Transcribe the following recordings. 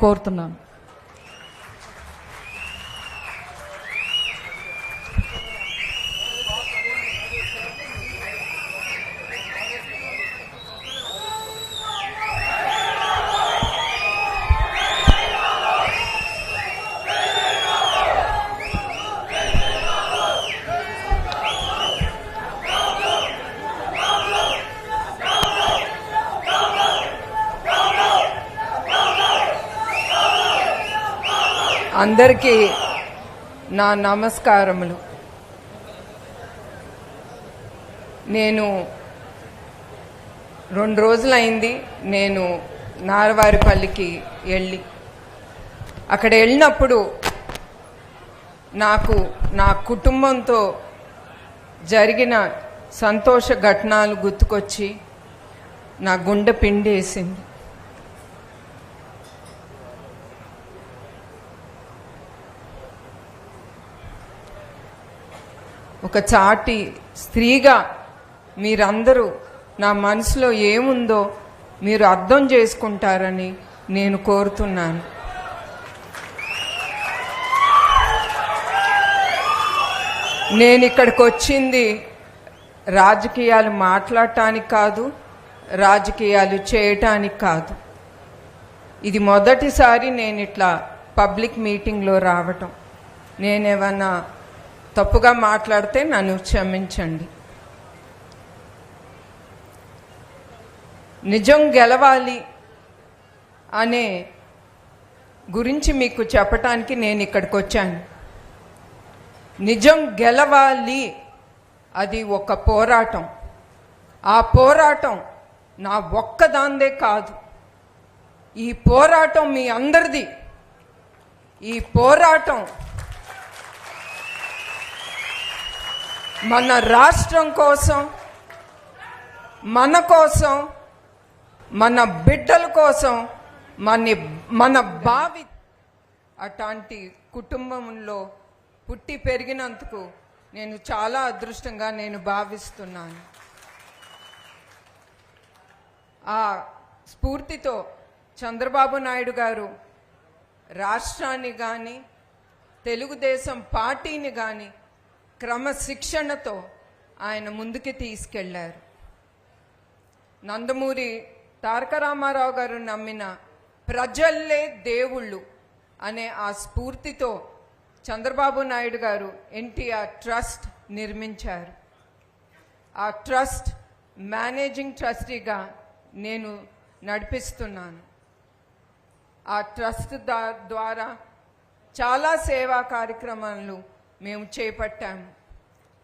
కోరుతున్నాను. అందరికీ నా నమస్కారములు. నేను 2 రోజులైంది నేను నారవారిపల్లికి వెళ్ళి, అక్కడ వెళ్ళినప్పుడు నాకు నా కుటుంబంతో జరిగిన సంతోష ఘటనలు గుర్తుకొచ్చి నా గుండె పిండేసింది. ఒక చాటి స్త్రీగా మీరందరూ నా మనసులో ఏముందో మీరు అర్థం చేసుకుంటారని నేను కోరుతున్నాను. నేను ఇక్కడికి వచ్చింది రాజకీయాలు మాట్లాడటానికి కాదు, రాజకీయాలు చేయటానికి కాదు. ఇది మొదటిసారి నేను ఇట్లా పబ్లిక్ మీటింగ్లో రావటం. నేనేమన్నా తప్పుగా మాట్లాడితే నన్ను క్షమించండి. నిజం గెలవాలి అనే గురించి మీకు చెప్పటానికి నేను ఇక్కడికి వచ్చాను. నిజం గెలవాలి, అది ఒక పోరాటం. ఆ పోరాటం నా ఒక్కదాందే కాదు, ఈ పోరాటం మీ అందరిది. ఈ పోరాటం మన రాష్ట్రం కోసం, మన కోసం, మన బిడ్డల కోసం, మన భావి అట్లాంటి కుటుంబంలో పుట్టి పెరిగినందుకు నేను చాలా అదృష్టంగా నేను భావిస్తున్నాను. ఆ స్ఫూర్తితో చంద్రబాబు నాయుడు గారు రాష్ట్రాన్ని కానీ తెలుగుదేశం పార్టీని కానీ క్రమశిక్షణతో ఆయన ముందుకు తీసుకెళ్లారు. నందమూరి తారక రామారావు గారు నమ్మిన ప్రజల్లే దేవుళ్ళు అనే ఆ స్ఫూర్తితో చంద్రబాబు నాయుడు గారు ఎన్టీఆర్ ట్రస్ట్ నిర్మించారు. ఆ ట్రస్ట్ మేనేజింగ్ ట్రస్టీగా నేను నడిపిస్తున్నాను. ఆ ట్రస్ట్ ద్వారా చాలా సేవా కార్యక్రమాలు మేము చేపట్టాము.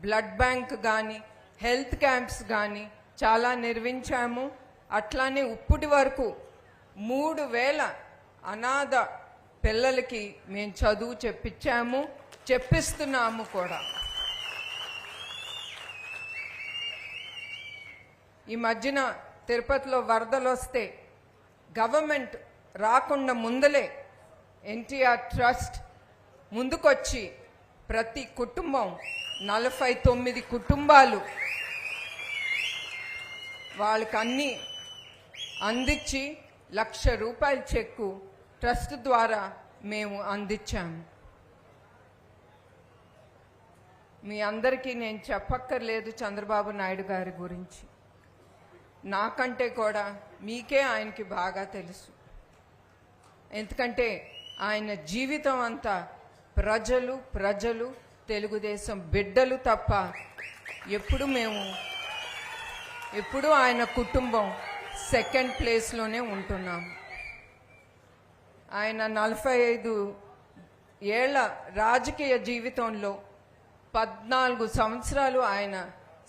బ్లడ్ బ్యాంక్ కానీ, హెల్త్ క్యాంప్స్ కానీ చాలా నిర్వహించాము. అట్లానే ఇప్పటి వరకు 3000 అనాథ పిల్లలకి మేము చదువు చెప్పించాము, చెప్పిస్తున్నాము కూడా. ఈ మధ్యన తిరుపతిలో వరదలు వస్తే గవర్నమెంట్ రాకుండా ముందలే ఎన్టీఆర్ ట్రస్ట్ ముందుకొచ్చి ప్రతి కుటుంబం 49 కుటుంబాలు వాళ్ళకి అన్నీ అందించి ₹1,00,000 చెక్కు ట్రస్ట్ ద్వారా మేము అందించాము. మీ అందరికీ నేను చెప్పక్కర్లేదు చంద్రబాబు నాయుడు గారి గురించి. నాకంటే కూడా మీకే ఆయనకి బాగా తెలుసు. ఎందుకంటే ఆయన జీవితం అంతా ప్రజలు తెలుగుదేశం బిడ్డలు తప్ప ఎప్పుడు ఆయన కుటుంబం సెకండ్ ప్లేస్లోనే ఉంటున్నాము. ఆయన 45 ఏళ్ల రాజకీయ జీవితంలో 14 సంవత్సరాలు ఆయన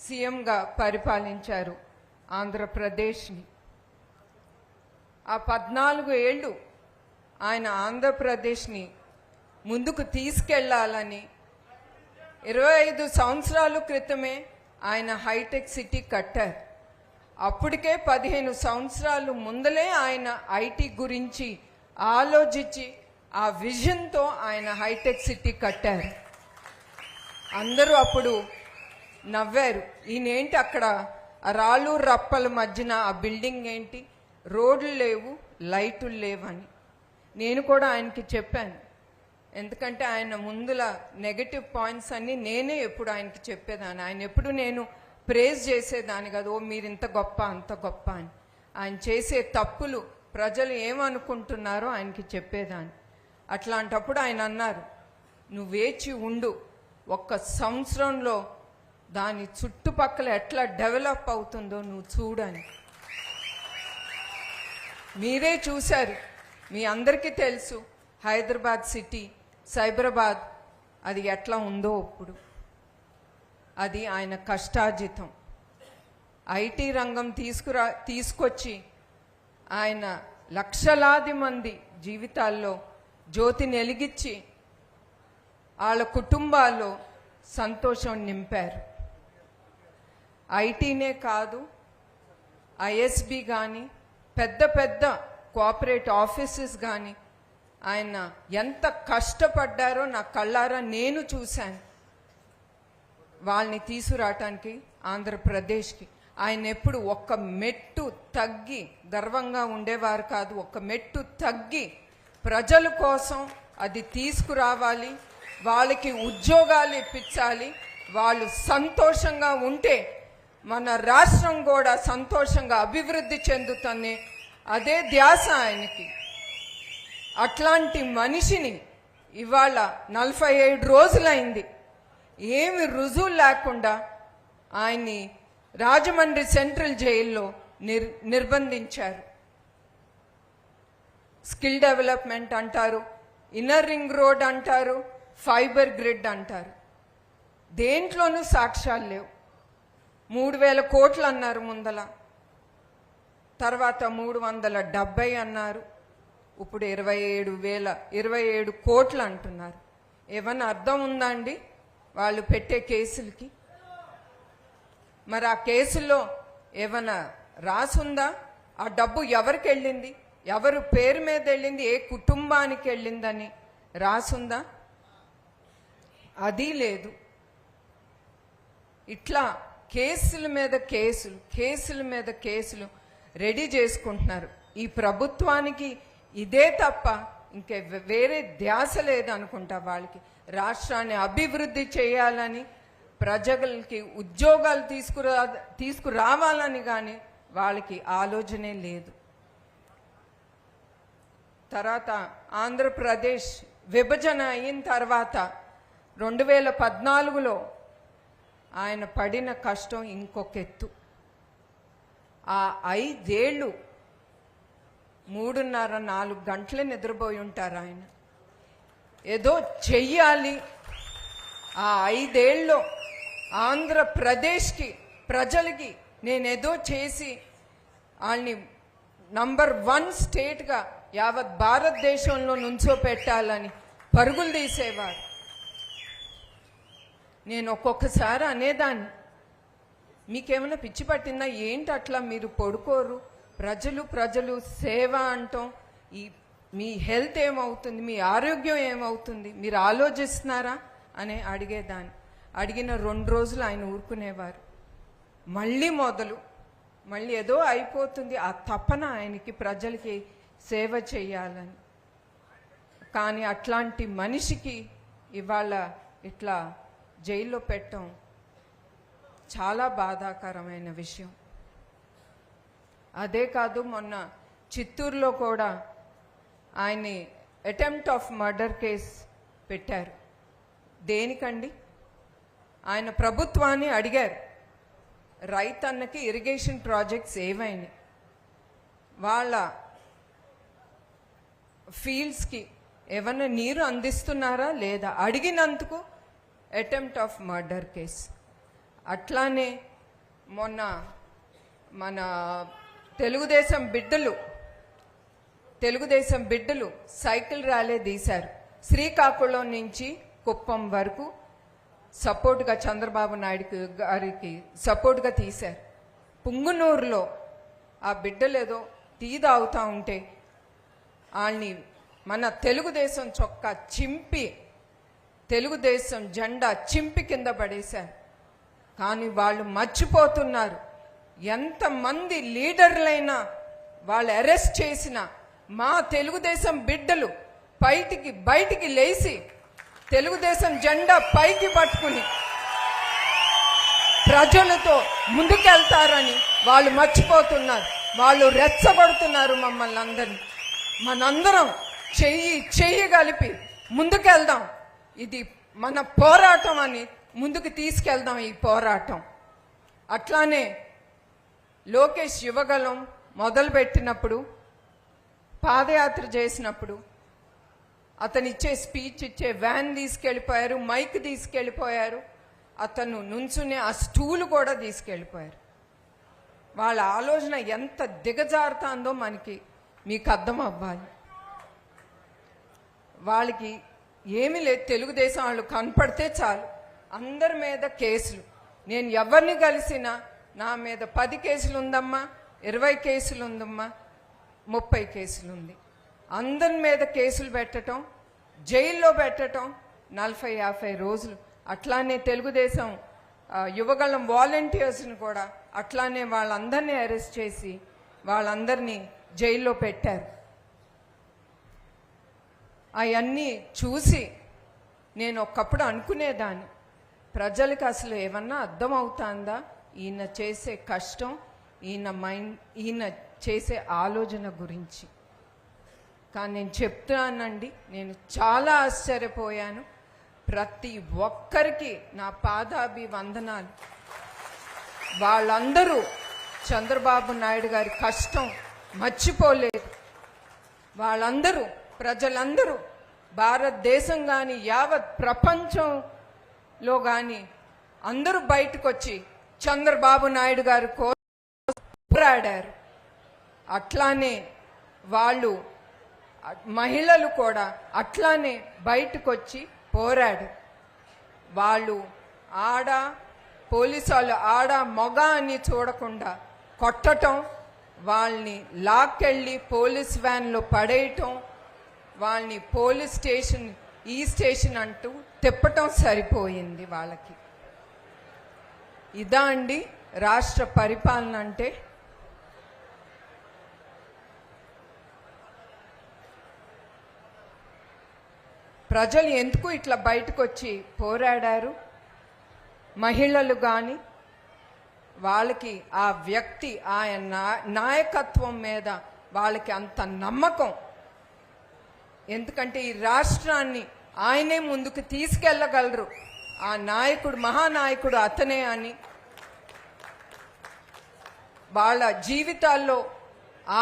సీఎంగా పరిపాలించారు ఆంధ్రప్రదేశ్ని. ఆ 14 ఏళ్ళు ఆయన ఆంధ్రప్రదేశ్ని ముందుకు తీసుకెళ్లాలని 25 సంవత్సరాల క్రితమే ఆయన హైటెక్ సిటీ కట్టారు. అప్పటికే 15 సంవత్సరాలు ముందలే ఆయన ఐటీ గురించి ఆలోచించి ఆ విజన్తో ఆయన హైటెక్ సిటీ కట్టారు. అందరూ అప్పుడు నవ్వారు, ఈయనేంటి అక్కడ రాళ్ళు రప్పల మధ్యన ఆ బిల్డింగ్ ఏంటి, రోడ్లు లేవు, లైట్లు లేవని. నేను కూడా ఆయనకి చెప్పాను. ఎందుకంటే ఆయన ముందుల నెగటివ్ పాయింట్స్ అన్నీ నేనే ఎప్పుడు ఆయనకి చెప్పేదాన్ని. ఆయన ఎప్పుడు నేను ప్రేజ్ చేసేదాన్ని కాదు, ఓ మీరు ఇంత గొప్ప అంత గొప్ప అని. ఆయన చేసే తప్పులు ప్రజలు ఏమనుకుంటున్నారో ఆయనకి చెప్పేదాన్ని. అట్లాంటప్పుడు ఆయన అన్నారు, నువ్వు వేచి ఉండు, 1 సంవత్సరంలో దాని చుట్టుపక్కల ఎట్లా డెవలప్ అవుతుందో నువ్వు చూడని. మీరే చూశారు, మీ అందరికీ తెలుసు హైదరాబాద్ సిటీ, సైబరాబాద్ అది ఎట్లా ఉందో ఇప్పుడు. అది ఆయన కష్టార్జితం. ఐటీ రంగం తీసుకొచ్చి ఆయన లక్షలాది మంది జీవితాల్లో జ్యోతిని వెలిగించి వాళ్ళ కుటుంబాల్లో సంతోషం నింపారు. ఐటీనే కాదు, ఐఎస్బి కానీ, పెద్ద పెద్ద కోఆపరేట్ ఆఫీసెస్ కానీ ఆయన ఎంత కష్టపడ్డారో నా కళ్ళారా నేను చూశాను. వాళ్ళని తీసుకురావటానికి ఆంధ్రప్రదేశ్కి ఆయన ఎప్పుడు 1 మెట్టు తగ్గి గర్వంగా ఉండేవారు కాదు. 1 మెట్టు తగ్గి ప్రజల కోసం అది తీసుకురావాలి, వాళ్ళకి ఉద్యోగాలు ఇప్పించాలి, వాళ్ళు సంతోషంగా ఉంటే మన రాష్ట్రం కూడా సంతోషంగా అభివృద్ధి చెందుతుంది. అదే ధ్యాస ఆయనకి. అట్లాంటి మనిషిని ఇవాళ 47 రోజులైంది, ఏమి రుజువు లేకుండా ఆయన్ని రాజమండ్రి సెంట్రల్ జైల్లో నిర్బంధించారు. స్కిల్ డెవలప్మెంట్ అంటారు, ఇన్నర్ రింగ్ రోడ్ అంటారు, ఫైబర్ గ్రిడ్ అంటారు. దేంట్లోనూ సాక్ష్యాలు లేవు. 3,000 కోట్లు అన్నారు ముందల, తర్వాత 370 అన్నారు, ఇప్పుడు 27 కోట్లు అంటున్నారు. ఏమన్నా అర్థం ఉందా అండి వాళ్ళు పెట్టే కేసులకి? మరి ఆ కేసుల్లో ఏమన్నా రాసుందా? ఆ డబ్బు ఎవరికి వెళ్ళింది, ఎవరు పేరు మీద వెళ్ళింది, ఏ కుటుంబానికి వెళ్ళిందని రాసుందా? అది లేదు. ఇట్లా కేసుల మీద కేసులు, కేసుల మీద కేసులు రెడీ చేసుకుంటున్నారు. ఈ ప్రభుత్వానికి ఇదే తప్ప ఇంకే వేరే ధ్యాస లేదనుకుంటా వాళ్ళకి. రాష్ట్రాన్ని అభివృద్ధి చేయాలని, ప్రజలకి ఉద్యోగాలు తీసుకురావాలని కానీ వాళ్ళకి ఆలోచనే లేదు. తర్వాత ఆంధ్రప్రదేశ్ విభజన అయిన తర్వాత 2014లో ఆయన పడిన కష్టం ఇంకొక ఎత్తు. ఆ 5 ఏళ్ళు 3:30-4 గంటలే నిద్రపోయి ఉంటారు ఆయన. ఏదో చెయ్యాలి, ఆ 5 ఏళ్ళలో ఆంధ్రప్రదేశ్కి ప్రజలకి నేనేదో చేసి వాళ్ళని నంబర్ 1 స్టేట్గా యావత్ భారతదేశంలో నుంచో పెట్టాలని పరుగులు తీసేవారు. నేను ఒక్కొక్కసారి అనేదాన్ని, మీకేమైనా పిచ్చి పట్టిందా ఏంటి అట్లా మీరు పడుకోరు? ప్రజలు సేవ అంటాం, మీ హెల్త్ ఏమవుతుంది, మీ ఆరోగ్యం ఏమవుతుంది, మీరు ఆలోచిస్తున్నారా అని అడిగేదాన్ని. అడిగిన 2 రోజులు ఆయన ఊరుకునేవారు. మళ్ళీ ఏదో అయిపోతుంది, ఆ తపన ఆయనకి ప్రజలకి సేవ చేయాలని. కానీ అట్లాంటి మనిషికి ఇవాళ ఇట్లా జైల్లో పెట్టడం చాలా బాధాకరమైన విషయం. అదే కాదు, మొన్న చిత్తూరులో కూడా ఆయన్ని అటెంప్ట్ ఆఫ్ మర్డర్ కేసు పెట్టారు. దేనికండి? ఆయన ప్రభుత్వాన్ని అడిగారు, రైతన్నకి ఇరిగేషన్ ప్రాజెక్ట్స్ ఏవైనాయి, వాళ్ళ ఫీల్డ్స్కి ఏమన్నా నీరు అందిస్తున్నారా లేదా, అడిగినందుకు అటెంప్ట్ ఆఫ్ మర్డర్ కేసు. అట్లానే మొన్న మన తెలుగుదేశం బిడ్డలు సైకిల్ ర్యాలీ తీశారు. శ్రీకాకుళం నుంచి కుప్పం వరకు సపోర్ట్గా చంద్రబాబు నాయుడు గారికి సపోర్ట్గా తీశారు. పుంగునూరులో ఆ బిడ్డలు ఏదో టీ తాగుతూ ఉంటే వాళ్ళని మన తెలుగుదేశం చొక్కా చింపి, తెలుగుదేశం జెండా చింపి కింద పడేశారు. కానీ వాళ్ళు మర్చిపోతున్నారు, ఎంతమంది లీడర్లైనా వాళ్ళు అరెస్ట్ చేసిన మా తెలుగుదేశం బిడ్డలు బయటికి లేచి తెలుగుదేశం జెండా పైకి పట్టుకుని ప్రజలతో ముందుకెళ్తారని వాళ్ళు మర్చిపోతున్నారు. వాళ్ళు రెచ్చగొడుతున్నారు మమ్మల్ని అందరినీ. మనందరం చెయ్యి కలిపి ముందుకెళ్దాం. ఇది మన పోరాటం అని ముందుకు తీసుకెళ్దాం ఈ పోరాటం. అట్లానే లోకేష్ యువగలం మొదలుపెట్టినప్పుడు, పాదయాత్ర చేసినప్పుడు అతను ఇచ్చే స్పీచ్ ఇచ్చే వ్యాన్ తీసుకెళ్ళిపోయారు, మైక్ తీసుకెళ్ళిపోయారు, అతను నుంచునే ఆ స్టూలు కూడా తీసుకెళ్ళిపోయారు. వాళ్ళ ఆలోచన ఎంత దిగజారుతుందో మీకు అర్థం అవ్వాలి. వాళ్ళకి ఏమీ లేదు, తెలుగుదేశం వాళ్ళు కనపడితే చాలు అందరి మీద కేసులు. నేను ఎవరిని కలిసినా నా మీద 10 కేసులు ఉందమ్మా, 20 కేసులు ఉందమ్మా, 30 కేసులు ఉంది. అందరి మీద కేసులు పెట్టడం, జైల్లో పెట్టడం 40-50 రోజులు. అట్లానే తెలుగుదేశం యువగళం వాలంటీర్స్ని కూడా అట్లానే వాళ్ళందరినీ అరెస్ట్ చేసి వాళ్ళందరినీ జైల్లో పెట్టారు. అవన్నీ చూసి నేను ఒకప్పుడు అనుకునేదాన్ని, ప్రజలకు అసలు ఏమన్నా అర్థమవుతుందా ఈయన చేసే కష్టం, ఈయన చేసే ఆలోచన గురించి. కానీ నేను చెప్తున్నానండి, నేను చాలా ఆశ్చర్యపోయాను. ప్రతి ఒక్కరికి నా పాదాభివందనాలు. వాళ్ళందరూ చంద్రబాబు నాయుడు గారి కష్టం మర్చిపోలేదు. వాళ్ళందరూ ప్రజలందరూ భారతదేశం కానీ యావత్ ప్రపంచంలో కానీ అందరూ బయటకు వచ్చి చంద్రబాబు నాయుడు గారి కోసం పోరాడారు. అట్లానే మహిళలు కూడా అట్లానే బయటకు వచ్చి పోరాడు. వాళ్ళు పోలీసు వాళ్ళు మగ అని చూడకుండా కొట్టటం, వాళ్ళని లాక్కెళ్ళి పోలీస్ వ్యాన్లో పడేయటం, వాళ్ళని పోలీస్ స్టేషన్ ఈ స్టేషన్ అంటూ తిప్పటం సరిపోయింది వాళ్ళకి. ఇదా అండి రాష్ట్ర పరిపాలన అంటే? ప్రజలు ఎందుకు ఇట్లా బయటకు వచ్చి పోరాడారు? మహిళలు కానీ వాళ్ళకి ఆ వ్యక్తి ఆయన నాయకత్వం మీద వాళ్ళకి అంత నమ్మకం. ఎందుకంటే ఈ రాష్ట్రాన్ని ఆయనే ముందుకు తీసుకెళ్ళగలరు, ఆ నాయకుడు మహానాయకుడు అతనే అని వాళ్ళ జీవితాల్లో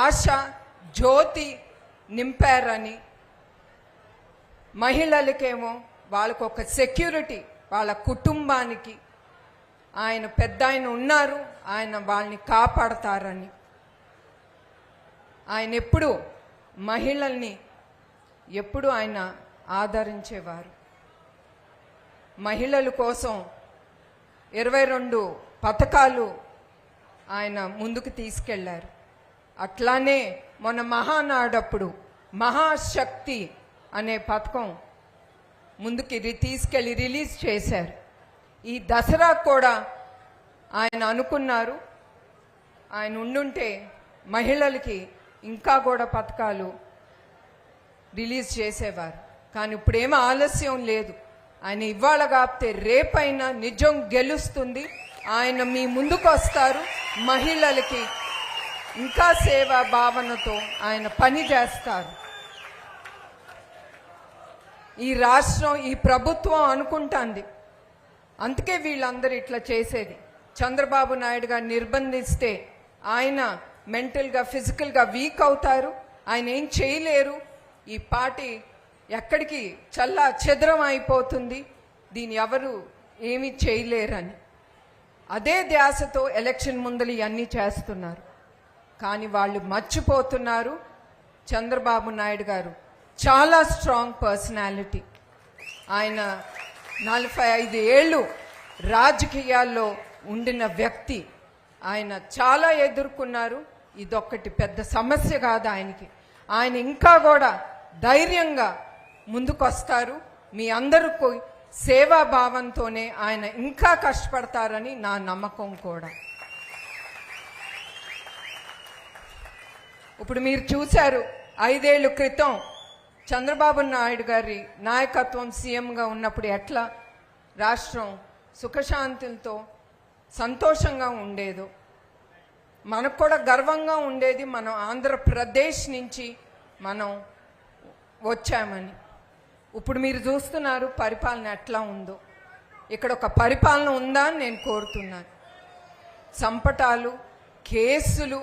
ఆశ జ్యోతి నింపారని. మహిళలకేమో వాళ్ళకు ఒక సెక్యూరిటీ, వాళ్ళ కుటుంబానికి ఆయన పెద్ద ఉన్నారు, ఆయన వాళ్ళని కాపాడతారని. ఆయన ఎప్పుడు మహిళల్ని ఎప్పుడు ఆయన ఆదరించేవారు. మహిళల కోసం 22 పథకాలు ఆయన ముందుకు తీసుకెళ్లారు. అట్లానే మొన్న మహానాడప్పుడు మహాశక్తి అనే పథకం ముందుకి తీసుకెళ్ళి రిలీజ్ చేశారు. ఈ దసరా కూడా ఆయన అనుకున్నారు, ఆయన ఉండుంటే మహిళలకి ఇంకా కూడా పథకాలు రిలీజ్ చేసేవారు. కానీ ఇప్పుడేమీ ఆలస్యం లేదు. ఆయన ఇవాళ కాపితే రేపైనా నిజం గెలుస్తుంది. ఆయన మీ ముందుకు వస్తారు. మహిళలకి ఇంకా సేవా భావనతో ఆయన పని చేస్తారు. ఈ రాష్ట్రం ఈ ప్రభుత్వం అనుకుంటుంది, అందుకే వీళ్ళందరూ ఇట్లా చేసేది. చంద్రబాబు నాయుడు గారు నిర్బంధిస్తే ఆయన మెంటల్గా ఫిజికల్గా వీక్ అవుతారు, ఆయన ఏం చేయలేరు. ఈ పార్టీ ఎక్కడికి చల్లా చెదరం అయిపోతుంది, దీన్ని ఎవరు ఏమీ చేయలేరని అదే ధ్యాసతో ఎలక్షన్ ముందలు ఇవన్నీ చేస్తున్నారు. కానీ వాళ్ళు మర్చిపోతున్నారు, చంద్రబాబు నాయుడు గారు చాలా స్ట్రాంగ్ పర్సనాలిటీ. ఆయన 45 ఏళ్ళు రాజకీయాల్లో ఉండిన వ్యక్తి. ఆయన చాలా ఎదుర్కొన్నారు. ఇదొక్కటి పెద్ద సమస్య కాదు ఆయనకి. ఆయన ఇంకా కూడా ధైర్యంగా ముందుకొస్తారు. మీ అందరికీ సేవాభావంతోనే ఆయన ఇంకా కష్టపడతారని నా నమ్మకం కూడా. ఇప్పుడు మీరు చూశారు 5 ఏళ్ల క్రితం చంద్రబాబు నాయుడు గారి నాయకత్వం సీఎంగా ఉన్నప్పుడు ఎట్లా రాష్ట్రం సుఖశాంతులతో సంతోషంగా ఉండేదో, మనకు కూడా గర్వంగా ఉండేది మనం ఆంధ్రప్రదేశ్ నుంచి మనం వచ్చామని. ఇప్పుడు మీరు చూస్తున్నారు పరిపాలన ఎట్లా ఉందో. ఇక్కడ ఒక పరిపాలన ఉందా అని నేను కోరుతున్నాను. చంపటాలు, కేసులు,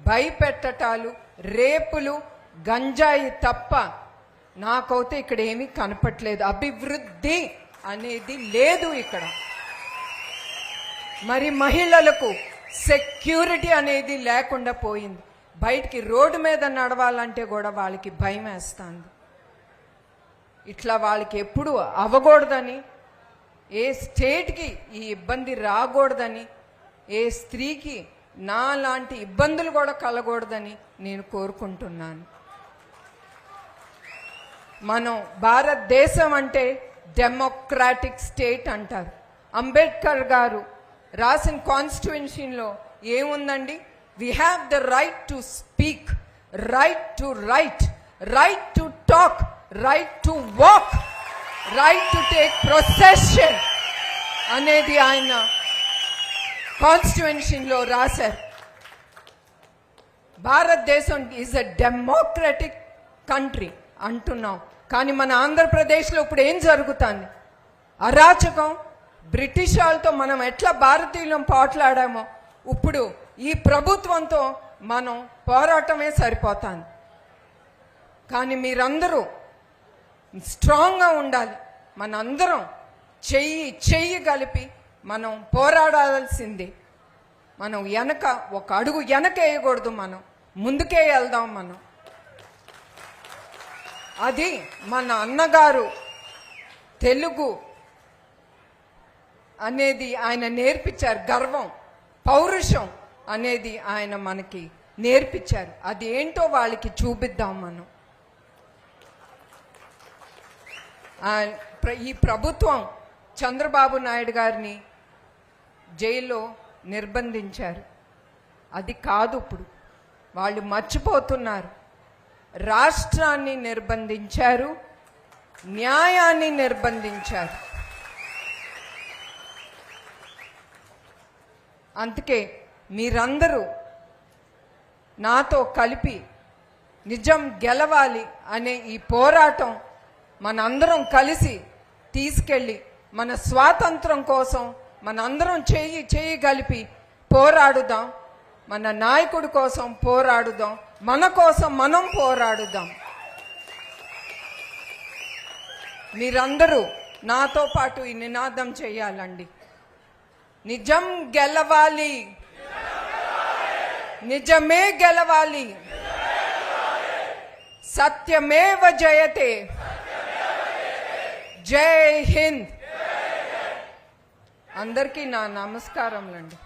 భయపెట్టటాలు, రేపులు, గంజాయి తప్ప నాకైతే ఇక్కడ ఏమీ కనపట్లేదు. అభివృద్ధి అనేది లేదు ఇక్కడ. మరి మహిళలకు సెక్యూరిటీ అనేది లేకుండా పోయింది. బయటికి రోడ్డు మీద నడవాలంటే కూడా వాళ్ళకి భయం వేస్తుంది. ఇట్లా వాళ్ళకి ఎప్పుడు అవ్వకూడదని, ఏ స్టేట్కి ఈ ఇబ్బంది రాకూడదని, ఏ స్త్రీకి నా లాంటి ఇబ్బందులు కూడా కలగకూడదని నేను కోరుకుంటున్నాను. మనం భారతదేశం అంటే డెమోక్రాటిక్ స్టేట్ అంటారు. అంబేద్కర్ గారు రాసిన కాన్స్టిట్యూషన్లో ఏముందండి? We have the right to speak, right to right, right to talk, right to walk, right to take procession అనేది ఆయన కాన్స్టిట్యూషన్లో రాశారు. భారతదేశం ఈజ్ అ డెమోక్రటిక్ కంట్రీ అంటున్నాం, కానీ మన ఆంధ్రప్రదేశ్లో ఇప్పుడు ఏం జరుగుతుంది? అరాచకం. బ్రిటిష్ వాళ్ళతో మనం ఎట్లా భారతీయులం పోట్లాడామో ఇప్పుడు ఈ ప్రభుత్వంతో మనం పోరాటమే సరిపోతుంది. కానీ మీరందరూ స్ట్రాంగ్గా ఉండాలి. మనందరం చెయ్యి కలిపి మనం పోరాడాల్సిందే. మనం ఒక అడుగు వెనక వేయకూడదు, మనం ముందుకే వెళ్దాం. మనం అది మన అన్నగారు తెలుగు అనేది ఆయన నేర్పించారు. గర్వం, పౌరుషం అనేది ఆయన మనకి నేర్పించారు. అది ఏంటో వాళ్ళకి చూపిద్దాం మనం. ఈ ప్రభుత్వం చంద్రబాబు నాయుడు గారిని జైల్లో నిర్బంధించారు. అది కాదు, ఇప్పుడు వాళ్ళు మర్చిపోతున్నారు. రాష్ట్రాన్ని నిర్బంధించారు, న్యాయాన్ని నిర్బంధించారు. అందుకే మీరందరూ నాతో కలిపి నిజం గెలవాలి అనే ఈ పోరాటం మనందరం కలిసి తీసుకెళ్ళి మన స్వాతంత్రం కోసం మనందరం చేయి కలిపి పోరాడుదాం. మన నాయకుడి కోసం పోరాడుదాం, మన కోసం మనం పోరాడుదాం. మీరందరూ నాతో పాటు ఈ నినాదం చేయాలండి. నిజం గెలవాలి, నిజమే గెలవాలి, సత్యమేవ జయతే. జై హింద్. అందరికీ నా నమస్కారములండి.